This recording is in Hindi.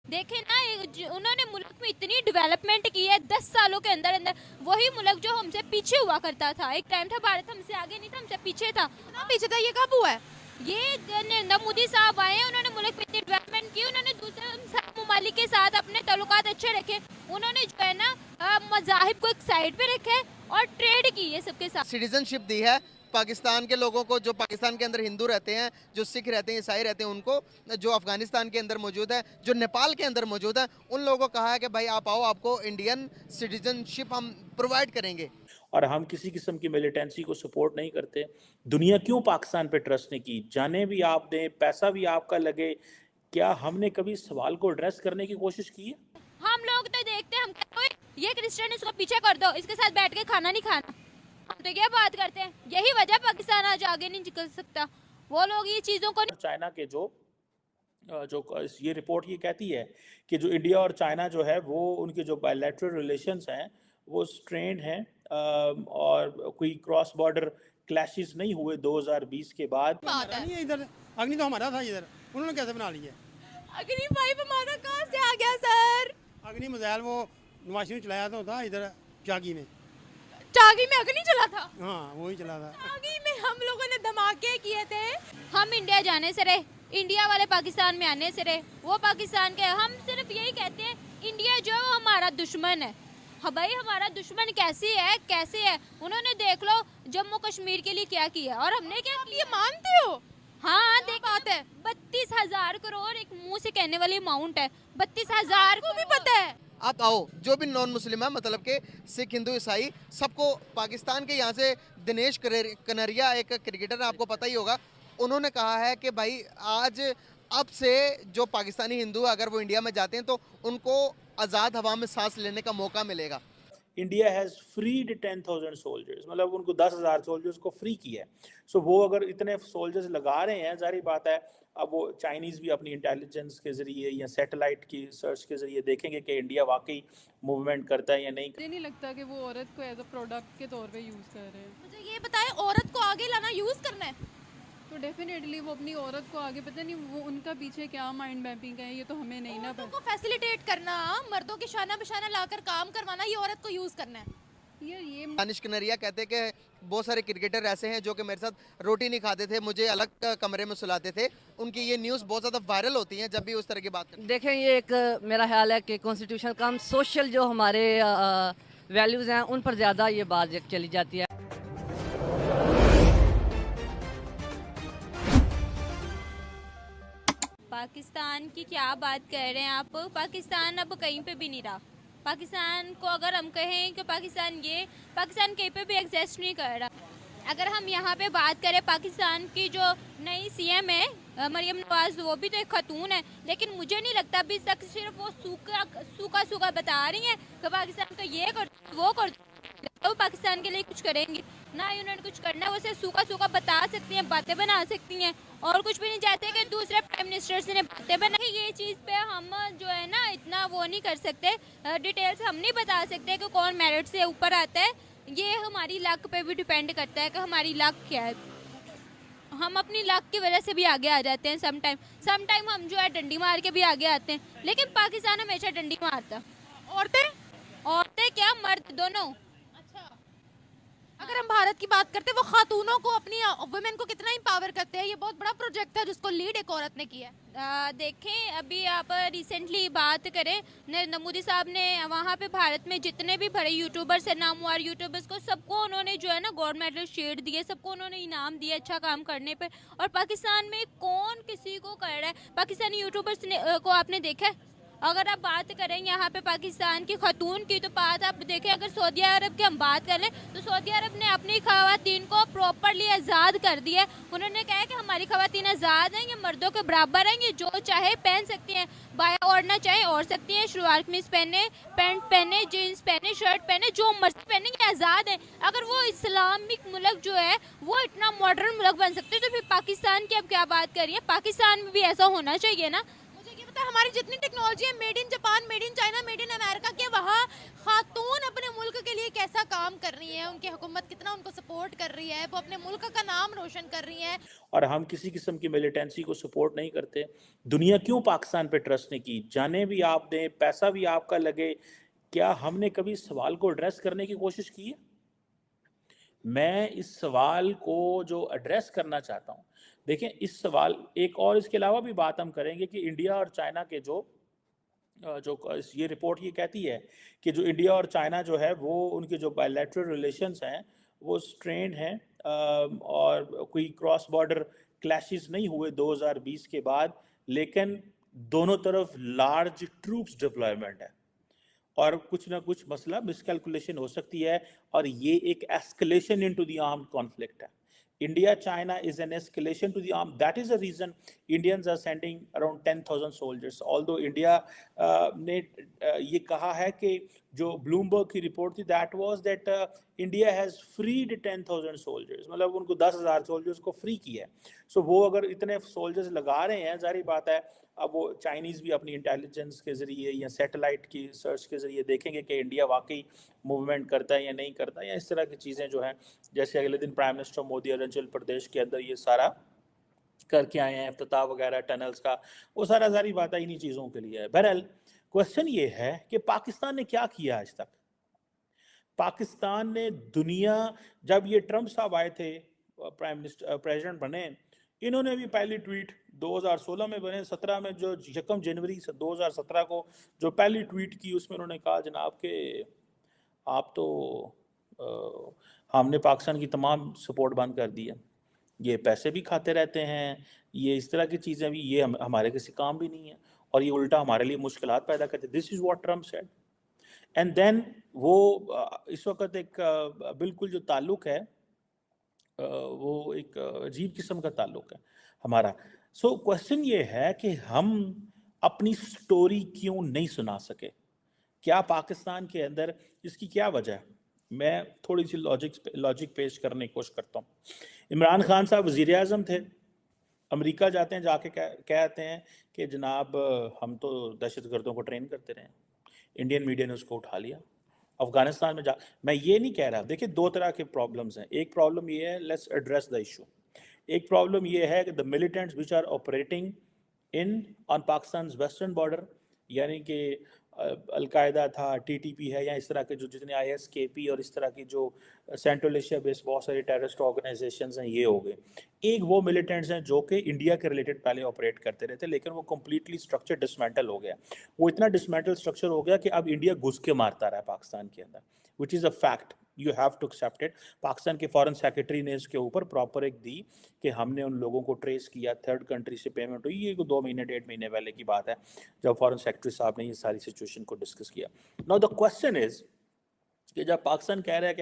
देखे ना, उन्होंने मुल्क में इतनी डेवलपमेंट की है 10 सालों के अंदर अंदर। वही मुल्क जो हमसे पीछे हुआ करता था, एक टाइम था भारत हमसे आगे नहीं था, हमसे पीछे था। पीछे था, ये कब हुआ है? ये नरेंद्र मोदी साहब आए, उन्होंने मुल्क में इतनी डेवलपमेंट की, उन्होंने दूसरे ममालिक के साथ अपने ताल्लुकात अच्छे रखे, उन्होंने जो है ना मजाहिब को एक साइड पे रखे और ट्रेड की है सबके साथ। सिटीजनशिप दी है पाकिस्तान के लोगों को, जो पाकिस्तान के अंदर हिंदू रहते हैं, जो सिख रहते हैं, ईसाई रहते हैं, उनको, जो अफगानिस्तान के अंदर मौजूद है, जो नेपाल के अंदर मौजूद है, उन लोगों को कहा है कि भाई आप आओ, आपको इंडियन सिटीजनशिप हम प्रोवाइड करेंगे। और हम किसी किस्म की मिलिटेंसी को सपोर्ट नहीं करते। दुनिया क्यों पाकिस्तान पे ट्रस्ट नहीं की? जाने भी आप दें, पैसा भी आपका लगे, क्या हमने कभी सवाल को एड्रेस करने की कोशिश की है? हम लोग तो देखते हैं, हम कहते हैं ये क्रिश्चियन, इसको पीछे कर दो, इसके साथ बैठ के खाना नहीं खाना, हम तो ये बात करते हैं। यही वजह पाकिस्तान आज आगे नहीं निकल सकता, वो लोग ये चीजों को। चाइना के जो ये रिपोर्ट ये कहती है कि जो इंडिया और चाइना जो है वो उनके जो बायलैटरल रिलेशंस हैं वो स्ट्रेंड हैं, और कोई क्रॉस बॉर्डर क्लैशेस नहीं हुए 2020 के बाद। नहीं, इधर अग्नि तो हमारा था, इधर उन्होंने कैसे बना लिया? अग्नि 5 हमारा कहाँ से आ गया सर? अग्नि मिसाइल वो नवाज शरीफ चलाया था इधर चागी में। चागी में अग्नि चला था? हाँ, वही चला था। चागी में हम लोगों ने धमाके किए थे। हम इंडिया जाने से रहे, इंडिया वाले पाकिस्तान में आने से रहे, वो पाकिस्तान के। हम सिर्फ यही कहते हैं इंडिया जो है वो हमारा दुश्मन है। हाँ भाई, हमारा दुश्मन कैसी है, कैसे है? उन्होंने देख लो जम्मू कश्मीर के लिए क्या किया, और हमने क्या किया? ये मानते हो? हाँ, देख बात है, 32,000 करोड़ एक मुंह से कहने वाली अमाउंट है। 32,000 को भी पता है। आप आओ, जो भी नॉन मुस्लिम है, मतलब के सिख, हिंदू, ईसाई, सबको पाकिस्तान के यहाँ से दिनेश कनरिया एक क्रिकेटर है, आपको पता ही होगा, उन्होंने कहा है कि भाई आज अब से जो पाकिस्तानी हिंदू अगर वो इंडिया में जाते हैं तो उनको आज़ाद हवा में सांस लेने का मौका मिलेगा। इंडिया हैज़ फ्रीड 10,000 सोल्जर्स, मतलब उनको 10,000 सोल्जर्स को फ्री किया है। सो वो अगर इतने सोल्जर्स लगा रहे हैं, जाहिर बात है अब वो चाइनीज़ भी अपनी इंटेलिजेंस के ज़रिए या सैटेलाइट की सर्च के ज़रिए देखेंगे कि इंडिया वाकई मूवमेंट करता है या नहीं। मुझे नहीं लगता कि वो औरत को एज अ प्रोडक्ट के तौर पे यूज़ कर रहे हैं। मुझे ये बताएं, औरत को आगे लाना यूज़ करना है तो डेफिनेटली वो अपनी औरत को आगे, पता नहीं वो उनका पीछे क्या माइंड मैपिंग है, ये तो हमें नहीं ना औरतों को फैसिलिटेट करना, मर्दों के शाना बशाना लाकर काम करवाना, ये औरत को यूज़ करना है। ये दानिश कनरिया कहते हैं कि बहुत सारे क्रिकेटर ऐसे हैं जो कि मेरे साथ रोटी नहीं खाते थे, मुझे अलग कमरे में सुलाते थे। उनकी ये न्यूज़ बहुत ज़्यादा वायरल होती हैं जब भी उस तरह की बात करते हैं। देखें, ये एक मेरा ख्याल है कि कॉन्स्टिट्यूशन का हम सोशल जो हमारे वैल्यूज़ हैं उन पर ज़्यादा ये बात चली जाती है। पाकिस्तान की क्या बात कर रहे हैं आप? पाकिस्तान अब कहीं पे भी नहीं रहा। पाकिस्तान को अगर हम कहें कि पाकिस्तान कहीं पे भी एग्जिस्ट नहीं कर रहा। अगर हम यहाँ पे बात करें पाकिस्तान की जो नई सीएम है मरियम नवाज, वो भी तो एक खतून है, लेकिन मुझे नहीं लगता अभी तक सिर्फ वो सूखा बता रही हैं कि पाकिस्तान का ये कर वो कर, तो पाकिस्तान के लिए कुछ करेंगे ना ही उन्होंने कुछ करना है। वो सिर्फ सूखा बता सकती हैं, बातें बना सकती हैं, और कुछ भी नहीं चाहते कि दूसरे प्राइम मिनिस्टर से बातें बनाई। ये चीज़ पे हम जो है ना इतना वो नहीं कर सकते, डिटेल्स हम नहीं बता सकते कि कौन मेरिट से ऊपर आता है। ये हमारी लक पे भी डिपेंड करता है कि हमारी लक क्या है। हम अपनी लक की वजह से भी आगे आ जाते हैं समटाइम हम जो है डंडी मार के भी आगे आते हैं, लेकिन पाकिस्तान हमेशा डंडी मारता। औरतें क्या, मर्द दोनों। अगर हम भारत की बात करते हैं, वो खातूनों को, अपनी वुमेन को कितना एम्पावर करते हैं। ये बहुत बड़ा प्रोजेक्ट है जिसको लीड एक औरत ने किया है। देखें, अभी आप रिसेंटली बात करें, नरेंद्र मोदी साहब ने वहाँ पे भारत में जितने भी बड़े यूट्यूबर्स हैं, नामवर यूट्यूबर्स को, सबको उन्होंने जो है ना गोल्ड मेडल शील्ड दिए, सबको उन्होंने इनाम दिए अच्छा काम करने पे। और पाकिस्तान में कौन किसी को कर रहा है? पाकिस्तानी यूट्यूबर्स को आपने देखा है? अगर आप बात करें यहाँ पे पाकिस्तान की खतून की, तो बात आप देखें, अगर सऊदी अरब की हम बात कर लें तो सऊदी अरब ने अपनी खवातीन को प्रॉपरली आज़ाद कर दिया है। उन्होंने कहा है कि हमारी खवातीन आज़ाद हैं, ये मर्दों के बराबर हैं, ये जो चाहे पहन सकती हैं, बाया ओढ़ना चाहे ओढ़ सकती हैं, शलवार कमीज पहने, पैंट पहने, जीन्स पहने, शर्ट पहने, जो मर्जी पहने, ये आज़ाद है। अगर वो इस्लामिक मुल्क जो है वो इतना मॉडर्न मुल्क बन सकते हैं, तो फिर पाकिस्तान की अब क्या बात करिए? पाकिस्तान में भी ऐसा होना चाहिए ना। हमारी जितनी टेक्नोलॉजी है, made in Japan, made in China, made in America, के वहाँ खातून अपने मुल्क के लिए कैसा कैसा काम कर रही है, उनकी हुकूमत कितना उनको सपोर्ट कर रही है, वो अपने मुल्क का नाम रोशन कर रही है। और हम किसी किस्म की मिलिटेंसी को सपोर्ट नहीं करते। दुनिया क्यों पाकिस्तान पे ट्रस्ट नहीं की? जाने भी आप दें, पैसा भी आपका लगे, क्या हमने कभी इस सवाल को एड्रेस करने की कोशिश की है? मैं इस सवाल को जो एड्रेस करना चाहता हूँ, देखें इस सवाल एक और इसके अलावा भी बात हम करेंगे कि इंडिया और चाइना के जो ये रिपोर्ट ये कहती है कि जो इंडिया और चाइना जो है वो उनके जो बायलैटरल रिलेशंस हैं वो स्ट्रेंड हैं, और कोई क्रॉस बॉर्डर क्लैशेस नहीं हुए 2020 के बाद, लेकिन दोनों तरफ लार्ज ट्रूप्स डिप्लॉयमेंट है और कुछ ना कुछ मसला मिसकैलकुलेशन हो सकती है और ये एक escalation into the armed conflict है। India China is an escalation to the arm. That is the reason Indians are sending around 10,000 soldiers. Although India ने ये कहा है कि जो ब्लूमबर्ग की रिपोर्ट थी that was that India has freed 10,000 soldiers, मतलब उनको 10,000 soldiers को फ्री किया है। So वो अगर इतने soldiers लगा रहे हैं, जारी बात है अब वो चाइनीज़ भी अपनी इंटेलिजेंस के ज़रिए या सैटेलाइट की सर्च के ज़रिए देखेंगे कि इंडिया वाकई मूवमेंट करता है या नहीं करता, या इस तरह की चीज़ें जो हैं, जैसे अगले दिन प्राइम मिनिस्टर मोदी अरुणाचल प्रदेश के अंदर ये सारा करके आए हैं, इफ्तिताह वगैरह टनल्स का, वो सारा जारी बात है इन्हीं चीज़ों के लिए है। बहरहाल क्वेश्चन ये है कि पाकिस्तान ने क्या किया आज तक? पाकिस्तान ने दुनिया, जब ये ट्रंप साहब आए थे प्राइम मिनिस्टर प्रेसिडेंट बने, इन्होंने भी पहली ट्वीट 2016 में बने, 17 में जो 1 जनवरी 2017 को जो पहली ट्वीट की उसमें उन्होंने कहा जनाब के आप तो हमने पाकिस्तान की तमाम सपोर्ट बंद कर दी है, ये पैसे भी खाते रहते हैं, ये इस तरह की चीज़ें भी, ये हमारे किसी काम भी नहीं है और ये उल्टा हमारे लिए मुश्किलात पैदा करते। This is what Trump said. And then वो इस वक्त एक बिल्कुल जो ताल्लुक़ है वो एक अजीब किस्म का ताल्लुक़ है हमारा। सो क्वेश्चन ये है कि हम अपनी स्टोरी क्यों नहीं सुना सके? क्या पाकिस्तान के अंदर इसकी क्या वजह है? मैं थोड़ी सी लॉजिक पेश करने की कोशिश करता हूँ। इमरान खान साहब वज़ीर आज़म थे, अमेरिका जाते हैं, जाके कहते हैं कि जनाब हम तो दहशतगर्दों को ट्रेन करते रहे, इंडियन मीडिया ने उसको उठा लिया। अफगानिस्तान में मैं ये नहीं कह रहा, देखिए दो तरह के प्रॉब्लम्स हैं। एक प्रॉब्लम ये है, लेट्स एड्रेस द इशू। एक प्रॉब्लम ये है कि the militants which are operating in on Pakistan western border, यानी कि अलकायदा था, टीटीपी है, या इस तरह के जो जितने ISKP और इस तरह की जो सेंट्रल एशिया बेस्ड बहुत सारी टेररिस्ट ऑर्गेनाइजेशंस हैं, ये हो गए। एक वो मिलिटेंट्स हैं जो कि इंडिया के रिलेटेड पहले ऑपरेट करते रहे थे, लेकिन वो कम्प्लीटली स्ट्रक्चर डिसमेंटल हो गया। वो इतना डिसमेंटल स्ट्रक्चर हो गया कि अब इंडिया घुस के मारता रहा है पाकिस्तान के अंदर, which is a fact, you have to accept it. Pakistan के फॉरेन सेक्रेटरी ने इसके ऊपर प्रॉपर एक दी कि हमने उन लोगों को ट्रेस किया, थर्ड कंट्री से पेमेंट हुई। ये 2 महीने 1.5 महीने पहले की बात है जब फॉरेन सेक्रेटरी साहब ने ये सारी सिचुएशन को डिस्कस किया। नाउ द क्वेश्चन इज कि जब पाकिस्तान कह रहा है कि